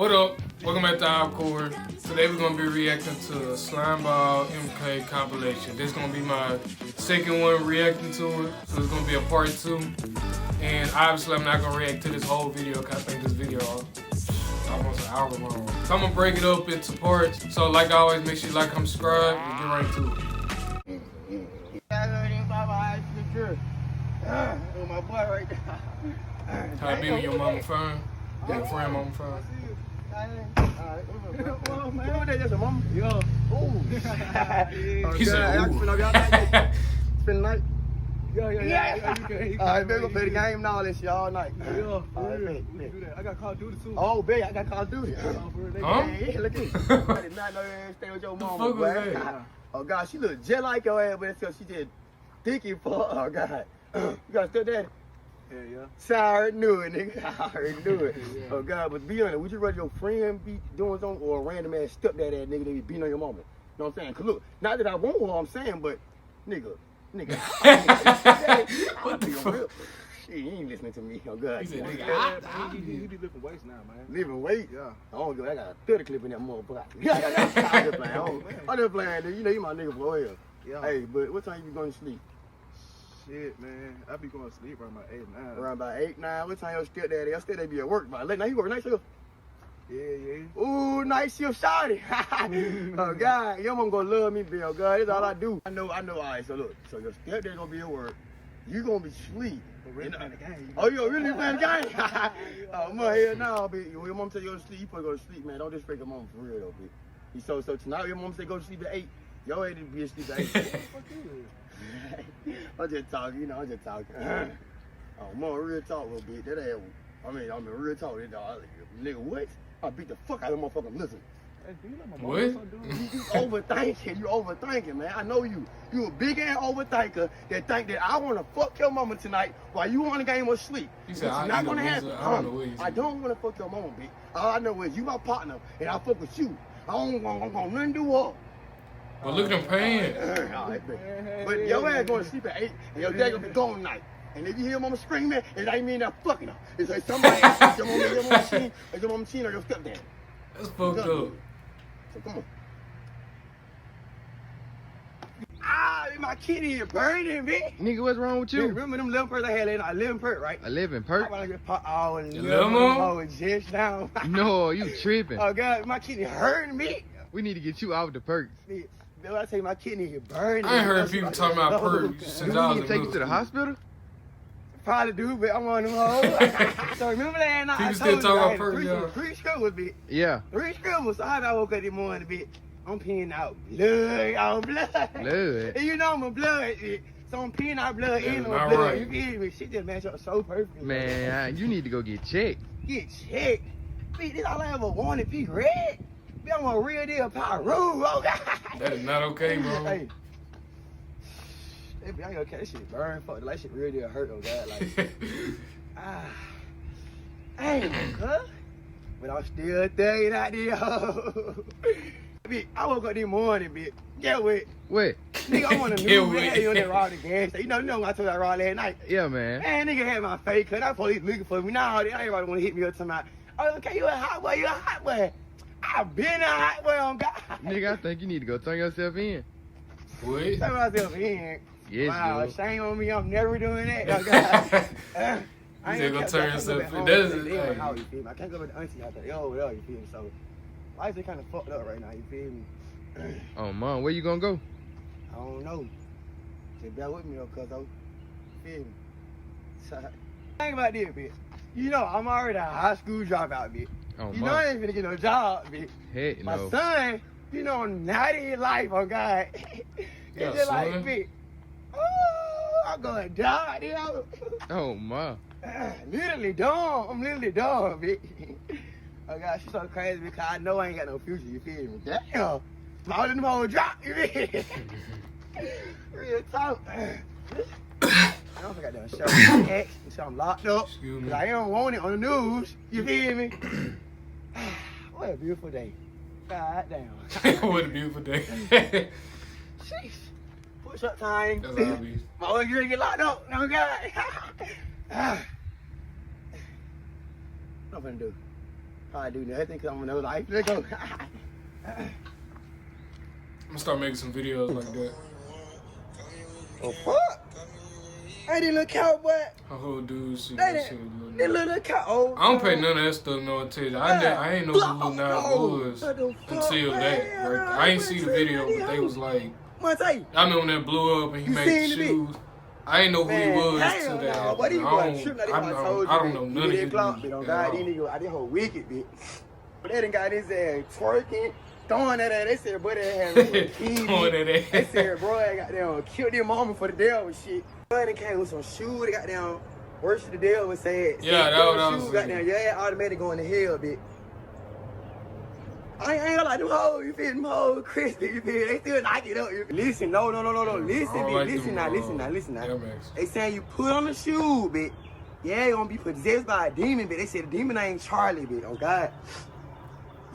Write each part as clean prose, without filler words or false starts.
What up? Welcome back to EyeOfCoree. Today we're going to be reacting to SLIMEBALL MK Compilation. This is going to be my second one reacting to it, so it's going to be a part 2. And obviously I'm not going to react to this whole video because I think this video is almost an hour long. So I'm going to break it up into parts. So like always, make sure you like, comment, subscribe, and get right to it. My boy right there. How it be with your mama fine? Your friend mama fine? Well, man, what that's a mama? Yo. Ooh. He said, ooh. Spend the night? Yeah. Alright, baby, go play the game and all that shit all night. Yeah. Alright, I got Call of Duty too. Oh, baby, I got Call of Duty. Huh? Yeah, look at you. I did not know you ain't stay with your mama, boy. Oh, God, she look just like your ass, but it's because she did dicky for oh, God. You got still daddy? Yeah. So I already knew it, nigga. I already knew it. Yeah. Oh, God, but be honest, would you rather your friend be doing something or a random ass stepdad ass nigga that be beating on your mama? You know what I'm saying? Cause look, not that I want what I'm saying, but nigga. What the fuck? Shit, you ain't listening to me. Oh, God. He said, nigga, You be lifting weights now, man. Living weight? Yeah. I don't give I got a 30 clip in that motherfucker. I'm just playing. I'm just playing, dude. You know you my nigga for real. Yeah. Hey, but what time you be going to sleep? Shit, man. I be going to sleep around about 8, 9. Around about 8, 9. What time your stepdaddy? Your stepdaddy be at work by late. Now you go night shift? Yeah. Ooh, night shift shawty. Oh, God. Your mom gonna love me, Bill. God, that's all I do. I know. All right, so look. So your stepdaddy gonna be at work. You gonna be asleep. Really playing the game. Oh, you really playing the game? Oh, man, hell no, bitch. Your mom tell you to go to sleep, you supposed to go to sleep, man. Don't disrespect your mom for real, though, bitch. So tonight your mom say go to sleep at 8. Your ass need to be asleep at 8. I'm just talking, I'm just talking. Oh, mom, real talk, little bitch. That ass, I mean, real talk. That dog, nigga, what? I beat the fuck out of that motherfucker. Listen. what? You overthinking, man. I know you. You a big ass overthinker that think that I want to fuck your mama tonight while you on the game or sleep. He said, it's not gonna happen. I don't want to fuck your mama, bitch. All I know is you my partner, and I fuck with you. I don't want nothing to do up. But look at them pants. But your ass going to sleep at 8, and your dad gonna be gone tonight. And if you hear mama screaming, it ain't mean that fucking her. It's like somebody, your mama cheating, or your mama cheating, or your stepdad. That's fucked up. So come on. Ah, my kidney is burning, bitch. Nigga, what's wrong with you? Remember them 11 perks I had last night? 11 perks, right? 11 perks? I want to get pop all 11 more? just down. No, you tripping. Oh, God, my kidney hurting me. We need to get you out the perks. Bitch, I tell you, my kidney is burning. I ain't heard people talking about perks since I was You in take you middle to the school. hospital? Probably do, but I'm on them hoes. So remember last night People I still told talking you I about had perks, y'all. 3 scribbles, bitch. Yeah. 3 scribbles. So I woke up this morning, bitch. I'm peeing out blood. Blood? And you know I'm a blood, bitch. So I'm peeing out blood in my not blood. right. You feel me? Shit just match up so perfect. Man, you need to go get checked. Get checked. Bitch, this all I ever wanted, be red. Bitch, I'm a real deal Pyro. Oh, God. That is not okay, bro. Hey. Hey, I ain't okay. That shit burn. Fuck, that shit real deal hurt, oh, God. Like, hey, cuz. But I'm still thugging out there, ho. Bitch, I woke up this morning, bitch. Get what? What? Nigga, I'm on a new radio on that raw the gas station. You know what I told you I raw last night? Yeah, man. Man, nigga had my face cut. That police looking for me. Now everybody want to hit me up tonight. Oh, okay, you a hot boy. You a hot boy. I've been a hot boy on God. Nigga, I think you need to go turn yourself in. What? Turn myself in. Yes, wow, dude. shame on me. I'm never doing that. Oh, God. He said go turn yourself in. That is I can't go back to auntie out there. Yo, you feel me? So, life is kind of fucked up right now. You feel me? Oh, man, where you gonna go? I don't know. Just bear with me though, cuz though. Feel me? So, think about this, bitch. You know, I'm already a high school dropout, bitch. Oh, You know I ain't finna get no job, bitch. Heck My no. son, you know, not in life, oh God. It's just like, son? bitch. Oh, I'm gonna die, you know. Oh, my. Literally dumb. I'm literally dumb, bitch. Oh God, she's so crazy because I know I ain't got no future, you feel me? Damn. All in the whole drop, you feel me? Real talk. I don't think I done show my ex, so I'm locked up. Excuse me. Cause I don't want it on the news, you feel me? What a beautiful day. God damn. What a beautiful day. Sheesh. Push up time. That's obvious. My old girl get locked up. No God. What I'm gonna do? I do nothing because I'm in another life. Let's go. I'm gonna start making some videos like that. Oh, fuck. Hey, this little cowboy. A whole dude shit. That little cow. Oh, I don't pay none of that stuff no attention. I ain't know who Lil Nas was until that. Like, I ain't see the video, but they was like, I remember when that blew up and he made the shoes. I ain't know who he was till that. I don't know none of his music. I did whole wicked bit. But they done got his ass twerking, throwing that ass. They said, boy, they had a key. They said, bro, I got down, killed their mama for the devil shit. But they came with some shoes. They got down, worship the devil and said, yeah, that was got down, yeah, automatic going to hell, bitch. I ain't gonna like them hoes, you feel them hoes, crispy, you feel they still knock it up. Listen, no, listen, bitch, listen now. They saying you put on the shoe, bitch. Yeah, you gonna be possessed by a demon, bitch. They said the demon ain't Charlie, bitch. Oh God.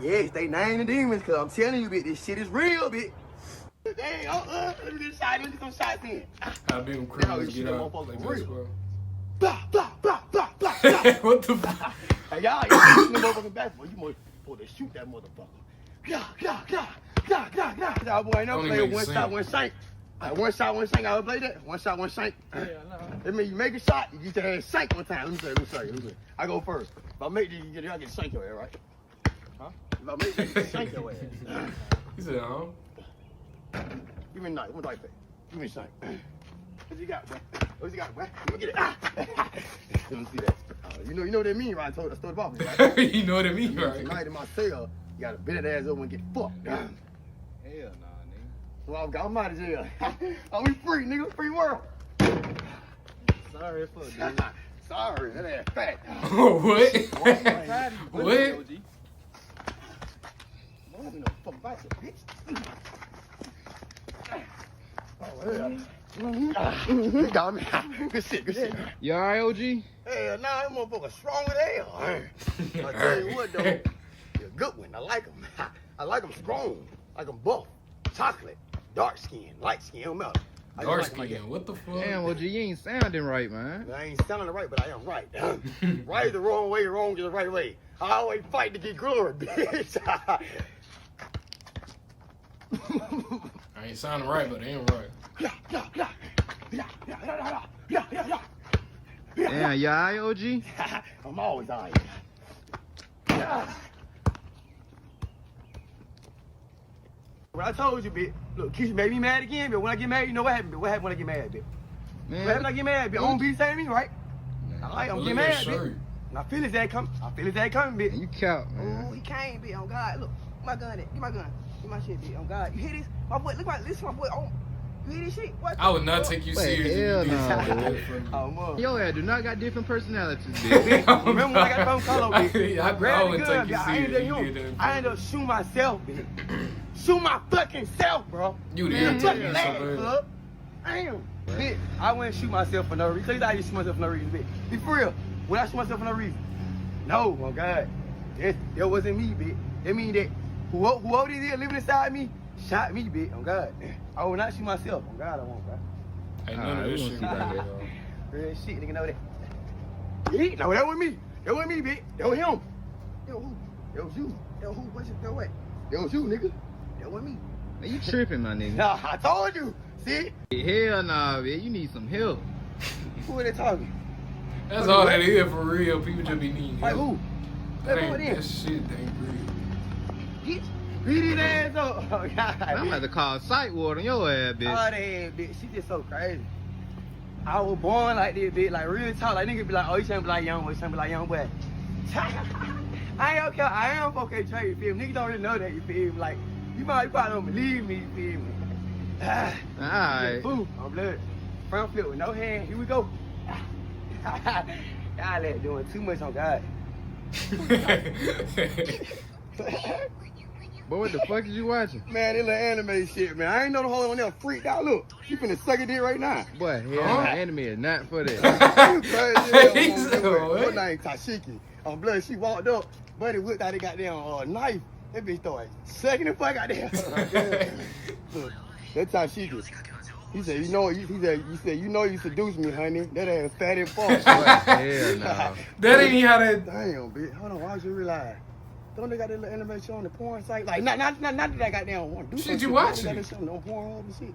Yes, they name the demons, cause I'm telling you, bitch, this shit is real, bitch. Dang, let me get a shot, let me get some shots in. I be them criminals get out like this, bro. Blah, blah, blah, blah, blah. What the fuck? Hey, y'all shooting the motherfucking basketball. You supposed to shoot that motherfucker. Y'all boy ain't never played one shot, one shank. One shot, one shank. I ever played that? One shot, one shank. Yeah, no. That mean you make a shot, you get your ass shank one time. Let me show you. I go first. If I make this, you get shank your ass, right? Huh? If I make this, you get shank your ass. He said, huh? Give me a knife. Give me a shank. What you got, bro? What you got, bro? Let me get it. Let me see that. You know what that mean, right? I stole the ball, right? You know what I mean, right? Tonight in my cell, you gotta bend that ass over and get fucked. Hell nah, nigga. Well, I'm out of jail. Oh, we free, nigga. Free world. Sorry, fuck, dude. Sorry, that ass fat. What? What? No fuck about it, bitch. Oh, yeah. You got me. Good shit. You alright, OG? Hell nah, that motherfucker strong as hell. I tell you what, though, you're a good one. I like him. I like him strong. Like him buff, chocolate, dark skin, light skin, don't matter. Dark skin, what the fuck? Damn, OG, you ain't sounding right, man. I ain't sounding right, but I am right. Right is the wrong way, wrong is the right way. I always fight to get glory, bitch. I ain't sounding right, but I ain't right. Damn, you alright, OG? I'm always on. What I told you, bitch. Look, Keisha made me mad again, but when I get mad, you know what happened, bitch? What happened when I get mad, bitch? Man. What happened when I get mad, bitch? I don't be the same to me, right? Alright, I'm Well, getting look at mad, that bitch. shirt. And I feel his ass coming. bitch. You count, Oh, man. he came, bitch. Oh, God. Look, my gun at. Get my gun. Get my shit, bitch. Oh, God. You hear this? My boy, look, listen to my boy. Oh, you hear this shit? What? I would not take you Wait, serious if hell you did no, something man. like that for me. Oh, mother. Yo, I do not got different personalities, bitch. Remember when I got the phone call, bitch? I grabbed the wouldn't gun, take you bitch. I serious ended if you up did that. I ended up shooting myself, bitch. Shoot my fucking self, bro. You Man, did fucking take leg, yourself, bro. Damn. Bitch, I wouldn't shoot myself for no reason. Tell you that I used to shoot myself for no reason, bitch. Be for real. Would I shoot myself for no reason? No, my God. That wasn't me, bitch. That mean that whoever is here living inside me shot me, bitch. Oh, God. I would not shoot myself. Oh, God, I won't, bro. Ain't none of we this gonna shit see right about there, that. though. Real shit, nigga know that. Yeah, no, that was me. That was me, bitch. That was him. That was who? That was you. That was who? What's it? That what? That was you, nigga. That was me. Man, you tripping, my nigga. Nah, I told you. See? Hell nah, man. You need some help. Who are they talking? That's all that is for real. People just be needing Like help. who? That Like who ain't, it that is? shit ain't real. Bitch. Beat his ass up. Oh, God. I'm about to call sight ward on your ass, bitch. Oh, that bitch. She just so crazy. I was born like this, bitch. Like real talk. Like nigga be like, oh, you trying to be like young boy. You trying to be like young boy. I ain't okay. I am okay, Trey. You feel me? Niggas don't really know that. You feel me? Like, you probably don't believe me. You feel me? Alright. Boom, on blood. Front flip with no hand. Here we go. Y'all let doing too much on God. Boy, what the fuck is you watching? Man, this little anime shit, man. I ain't know the whole one there freaked out. Look, she finna suck it in right now. Boy, hell, Huh? anime is not for that. You crazy. He said, what? Her name Tashiki. On blood, she walked up. Buddy whipped out the goddamn knife. That bitch started sucking the fuck out there. Look, that's Tashiki. He said, you know you seduced me, honey. That ass fat and fuck. Boy, hell no. That ain't how that. Damn, bitch. Hold on, why would you realize? Don't they got that little anime show on the porn site? Like, not that I got down one. Do Shit, some you watch They got it? that shit on Pornhub and shit.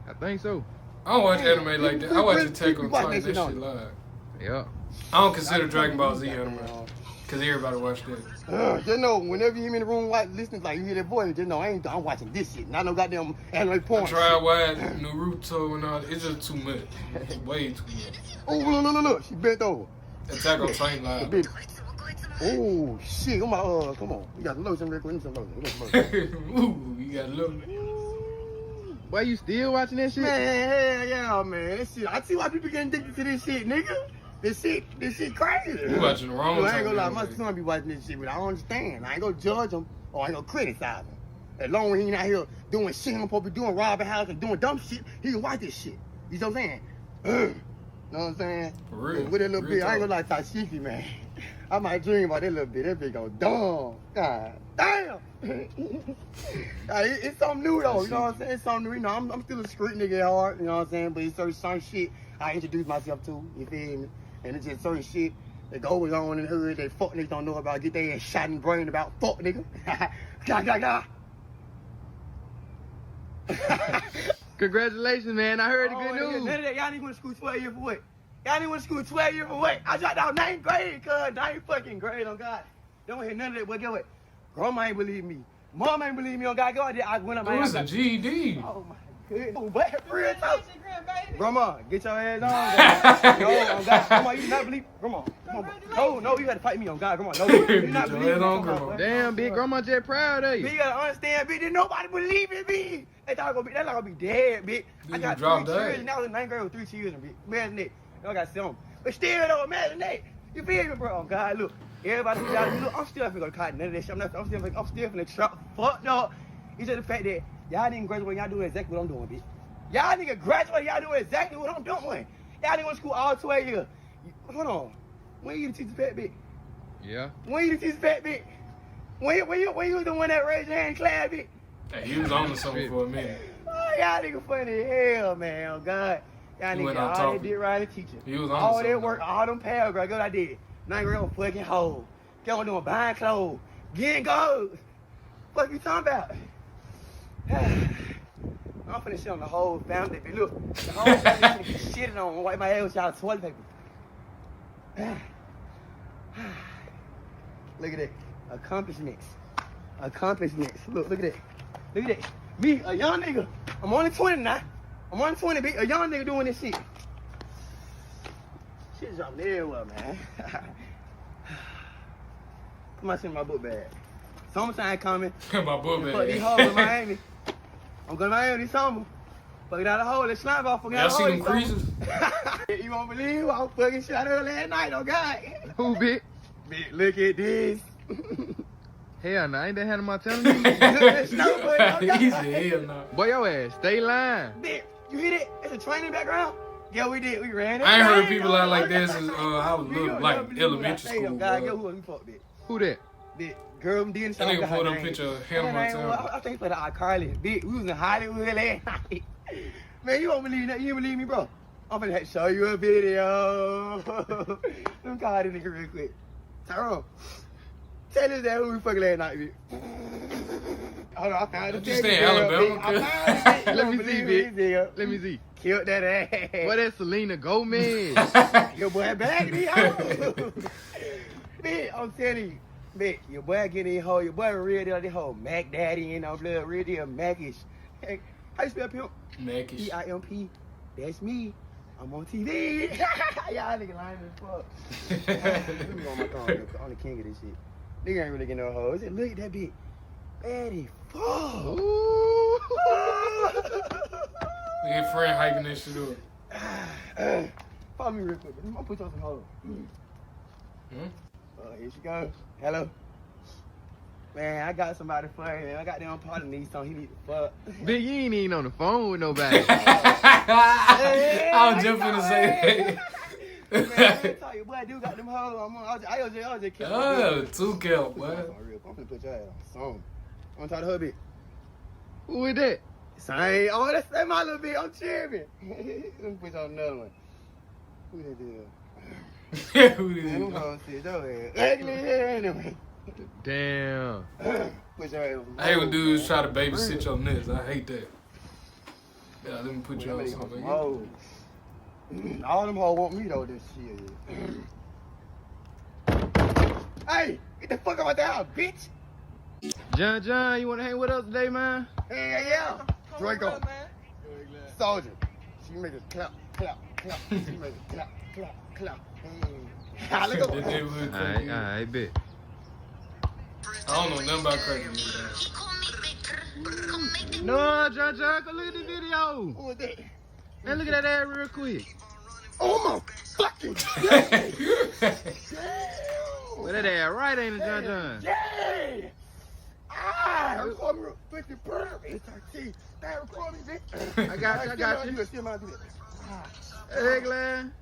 I think so. I don't watch anime like that. I watch Attack on watch Titan. that That shit shit live. Yeah. I don't consider Dragon Ball Z anime. Because everybody watch that. Just know, whenever you in the room listening, like you hear that voice, just know I'm watching this shit. Not no goddamn anime porn. I tried watching Naruto and all that. It's just too much. It's way too much. Oh, look. She bent over. Attack on Titan live. Oh, shit. Come on. We got lotion real quick. Some lotion. Ooh, you got a little bit. Why you still watching that shit? Man, yeah, man. This shit. I see why people getting addicted to this shit, nigga. This shit crazy. You watching the wrong I ain't gonna lie, time. my son be watching this shit, but I don't understand. I ain't gonna judge him or I ain't gonna criticize him. As long as he ain't out here doing shit I'm supposed to be doing, robbing houses and doing dumb shit, he can watch this shit. You know what I'm saying? Know what I'm saying? For real. With that little Real bit, I ain't talk. gonna lie, Tashiki, man. I might dream about that little bit. That bitch go dumb. God damn. It's something new though, you know what I'm saying? It's something new. You know, I'm still a street nigga at heart, you know what I'm saying? But it's certain shit I introduce myself to, you feel me? And it's just certain shit that goes on in the hood that fuck niggas don't know about. Get their ass shot in the brain about fuck nigga. Congratulations, man. I heard the good news. None of that. Y'all niggas went to school 12 years for what? Y'all niggas went to school 12 years for what? I dropped out 9th grade, cuz. 9th fucking grade, on God. Don't hear none of that. But get what? Grandma ain't believe me. Mom ain't believe me, on God. Go out there. I went up my It was ass. a GED. Oh my goodness. What? Real talk. Grandma, get your ass on. No, on God. Grandma, you not believe. Grandma. No, you gotta fight me, on God. Grandma, no. You Get not your believe ass me. on, Grandma, Grandma. boy. Damn, big grandma just proud of You you. gotta understand, bitch. Didn't nobody believe in me. They thought that gonna be dead, bitch. I You got 3 dropped children. that. I was in 9th grade with 3 children, bitch. Imagine that. I got 7. But still, though, imagine that. You feel me, bro? Oh, God, look. Everybody, look, I'm still finna go to cotton. None of that shit. I'm still finna trap. Fuck, no. It's just the fact that y'all didn't graduate. Y'all doing exactly what I'm doing, bitch. Y'all nigga graduate. Y'all doing exactly what I'm doing. Y'all didn't went to school all 12 years. Hold on. When you teach the fat bitch? Yeah. When you teach the fat bitch? When you was the one that raised your hand in class, bitch? Hey, he was on to something for a minute. Oh, y'all nigga funny as hell, man. Oh, God. Y'all He went nigga on all top. they did right in teaching. He was on all to that something. work, all them paragraphs, what I did. 9th grade on fucking hoe. Get on doing buying clothes. Getting gold. What you talking about? I'm finna shit on the whole family. But look, the whole family finna get shitted on. Wipe my ass with y'all toilet paper. Look at that. Accomplishments. Look at that. Look at that. Me, a young nigga. I'm only 20 now. I'm only 20, bitch. A young nigga doing this shit. Shit's dropping everywhere, man. Come on, send my book bag. Summertime coming. My book Fuck these bag. hoes in Miami. I'm going to Miami this summer. Fucking out a hole. Let's slime ball. Fucking Y'all out a see hole. them creases? You won't believe I was fucking shit out of her last night, oh God. Who, big? Bitch, look at this. Hell no, ain't that handle my telling you? He said, hell no. Boy, your ass, stay lying. Bitch, you hear it? It's a training background. Yeah, we did. We ran it. I ain't heard people out like this since I was little, like elementary school. God, bro. yo, who we fuck, bitch? Who that? Bitch, girl, did That nigga pulled up a picture of Hannah Montana. I think for the iCarly. Bitch, we was in Hollywood last night. Man, you don't believe that? You don't believe me, bro? I'm finna show you a video. Let me call this nigga real quick. Tyrone, tell us that who we fucking last night, bitch. Hold on, I found it. You stay in Alabama? I found it. Let me see, bitch. Let me see. Killed that ass. What that Selena Gomez? Your boy back in the hoe. Bitch, I'm telling you. Bitch, your boy getting in hoe. Your boy real deal this whole Mac Daddy and all blood. Real deal Macish. Hey, how you spell pimp? Mackish. P-I-M-P. That's me. I'm on TV. Y'all nigga lying as fuck. Let me go on my phone. I'm the king of this shit. Nigga ain't really getting no hoes. Look at that bitch. Betty, fuck. Ooh. Your friend hyping that shit up. Follow me real quick. I'm gonna put you on some hoes. Here she goes. Hello. Man, I got somebody for you, man. I got them part of me, so he need to fuck. Big, you ain't even on the phone with nobody. I was just finna say Man, I ain't tell you, boy, I do got them hoes. I was just that. kidding. Oh, too careful, boy. I'm finna put your ass on song. I'm gonna talk to her bit. Who is that? Same. Oh, that's my little bit. I'm tripping. Let me put you on another one. Who that is? Who Man, them did hoes shit, your ass ugly here anyway. Damn. Put your head I hate when dudes try to babysit your nuts. I hate that. Yeah, let me put you on something. Oh. All them hoes want me though, this shit. Hey, get the fuck out of the house, bitch. John, you wanna hang with us today, man? Hey, yeah. Draco. Soldier. She make it clap, clap, clap. She make it clap, clap, clap. Look at that. Alright, bet. I don't know nothing about cracking this. No, John, come look at the video. Who was that? Man, look at that ad real quick. Oh my fucking God. Well, that ad right, ain't it, John? Yeah. Ah, record me real quick, burn. It's our teeth. That record me, bitch. I got you. Hey, Glenn.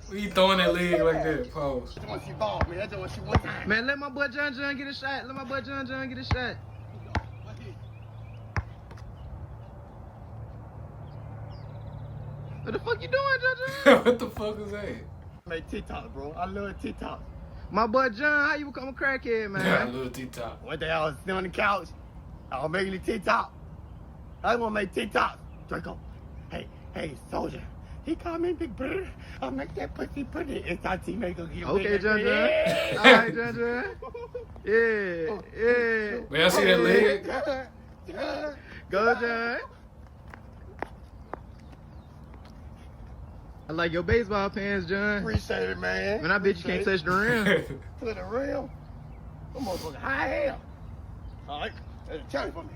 What you throwing that leg like that? Pause. That's what she bought, man. That's what she wants. Man, let my boy John get a shot. Let my boy John get a shot. What the fuck you doing, John? What the fuck is that? I make TikTok, bro. I love TikTok. My boy John, how you become a crackhead, man? Yeah, I love TikTok. One day I was sitting on the couch. I was making a TikTok. I want to make TikTok. Draco. Hey, soldier. He called me Big Brother. I'll make that pussy pretty. It's our teammate gonna get Okay, John. Yeah. All right, John. Yeah. May I see that leg? Go, John. I like your baseball pants, John. Appreciate it, man. Man, I bet you can't touch the rim. To the rim. I'm motherfucking high hell. All right, that's a challenge for me.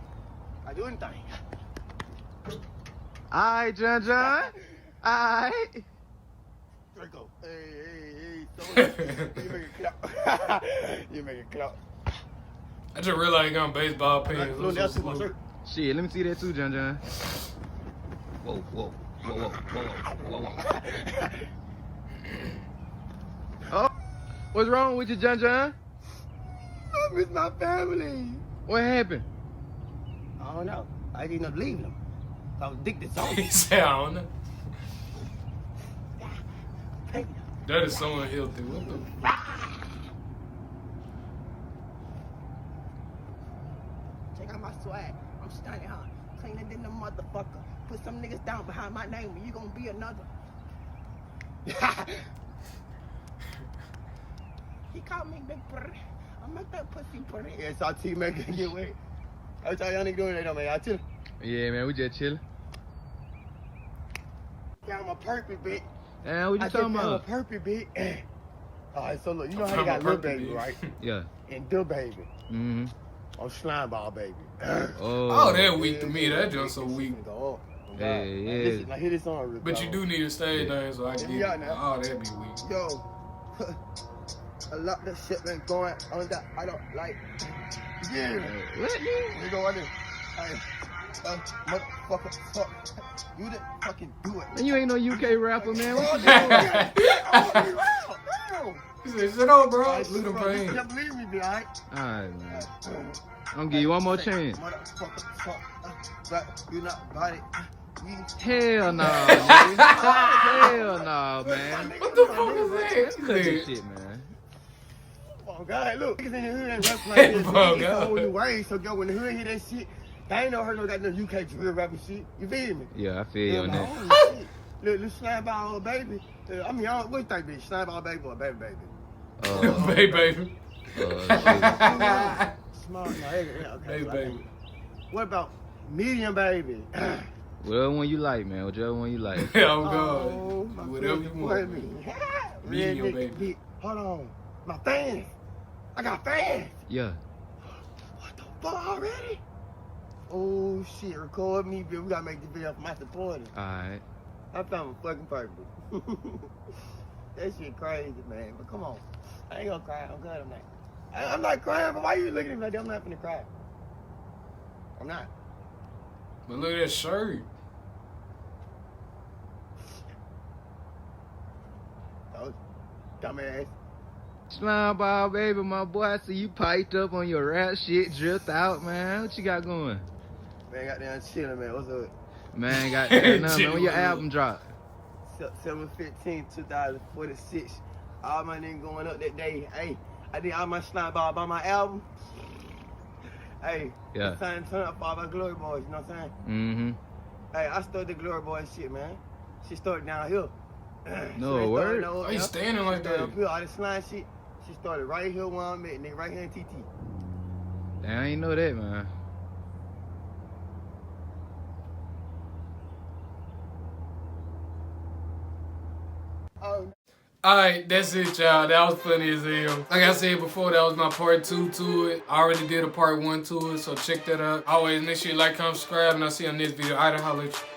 I do anything. All right, John. All right. Draco. Hey, soldier. You make it clap. You make it clap. I just realized you got baseball pants. Look, that's my shirt. Shit, let me see that too, John. Whoa. Oh, what's wrong with you, John? I miss my family. What happened? I don't know. I didn't end up leaving them. I was addicted to He them. said, I don't know. That is so unhealthy. What the? Check out my swag. I'm stunning, huh? Cleaner than the motherfucker. Put some niggas down behind my name and you gonna be another. He called me Big Brother. I make that pussy pretty. Yeah, it's our teammate can get wet. That's how y'all niggas doing that, man. Y'all chill. Yeah, man, we just chilling. Yeah, I'm a perfect bitch. Damn, what you talking I'm a about? perfect bitch. Alright, so look, you know how you got little baby, right? Yeah. And the baby. Mm-hmm. I'm SLIMEBALL, baby. Oh, that weak to me. That just so weak. Yeah. Listen, now hear this song real But you do need a stage name, so I get it. Oh, that'd be weak. Yo, a lot of shit been going on that I don't like. Yeah. What? You go right there. Hey, motherfucker, fuck. You didn't fucking do it. Man, you ain't no UK rapper, man. What you doing? He said, shut up, bro. Alright, Look at bro, the you pain. can't believe me, be alright? Alright, man. I'm gonna give you one more chance. Motherfucker, fuck. But you not about it. Hell no, nigga. Hell no, man. What the fuck is that? Cut this shit, man. Oh God, look, niggas in the hood ain't rap like this. Oh, Niggas God. so new ways, so go when the hood hear that shit, they ain't no heard no goddamn UK drill rapping shit. You feel me? Yeah, I feel you on that. Little SLIMEBALL baby. I mean, what you think, bitch? SLIMEBALL baby or baby? Hey, baby. Small, no, okay. Hey, baby. What about medium baby? Whatever one you like, man. Whichever one you like. Oh, God. my Whatever you want. Medium, baby. Hold on. My fans. I got fans. Yeah. What the fuck already? Oh, shit. Record me, bitch. We gotta make the video for my supporters. Alright. I found my fucking purpose. That shit crazy, man. But come on. I ain't gonna cry. I'm good. I'm not crying, but why you looking at me like that? I'm not finna cry. I'm not. But look at that shirt. Oh, dumbass. SLIMEBALL, baby, my boy. I see you piped up on your rap shit, dripped out, man. What you got going? Man, got down chilling, man. What's up? Man, got that man. When your album drop? 7/15/2046. All my niggas going up that day. Hey, I did all my slime ball by my album. Hey, Yeah. the sun turned up all my Glory Boys, you know what I'm saying? Hey, I started the Glory Boys shit, man. She started down here. No word. Why you standing like that? Up here, all this slime shit. She started right here where I'm at, nigga, right here in TT. Damn, I ain't know that, man. Oh. Alright, that's it, y'all. That was funny as hell. Like I said before, that was my part 2 to it. I already did a part 1 to it, so check that out. Always make sure you like, comment, subscribe, and I'll see you on this video. I holla at you.